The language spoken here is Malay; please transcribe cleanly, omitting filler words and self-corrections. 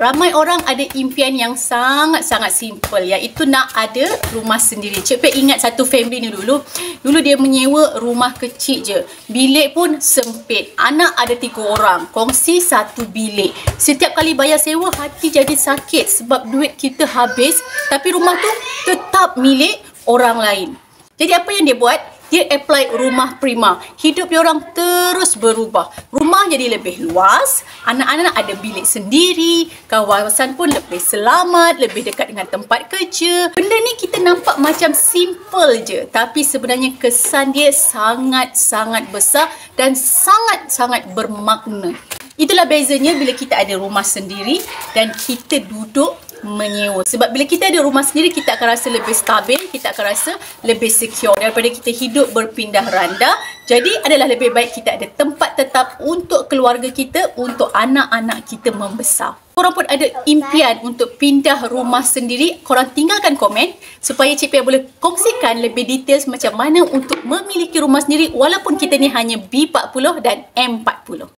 Ramai orang ada impian yang sangat-sangat simple, iaitu nak ada rumah sendiri. Cik Pet ingat satu family ni dulu. Dulu dia menyewa rumah kecil je. Bilik pun sempit. Anak ada 3 orang. Kongsi satu bilik. Setiap kali bayar sewa, hati jadi sakit sebab duit kita habis. Tapi rumah tu tetap milik orang lain. Jadi apa yang dia buat? Dia apply rumah prima. Hidup dia orang terus berubah. Rumah jadi lebih luas, anak-anak ada bilik sendiri, kawasan pun lebih selamat, lebih dekat dengan tempat kerja. Benda ni kita nampak macam simple je, tapi sebenarnya kesan dia sangat-sangat besar dan sangat-sangat bermakna. Itulah bezanya bila kita ada rumah sendiri dan kita duduk menyewa. Sebab bila kita ada rumah sendiri, kita akan rasa lebih stabil, kita akan rasa lebih secure daripada kita hidup berpindah randa. Jadi adalah lebih baik kita ada tempat tetap untuk keluarga kita, untuk anak-anak kita membesar. Korang pun ada impian untuk pindah rumah sendiri, korang tinggalkan komen supaya Cik Pia boleh kongsikan lebih details macam mana untuk memiliki rumah sendiri walaupun kita ni hanya B40 dan M40.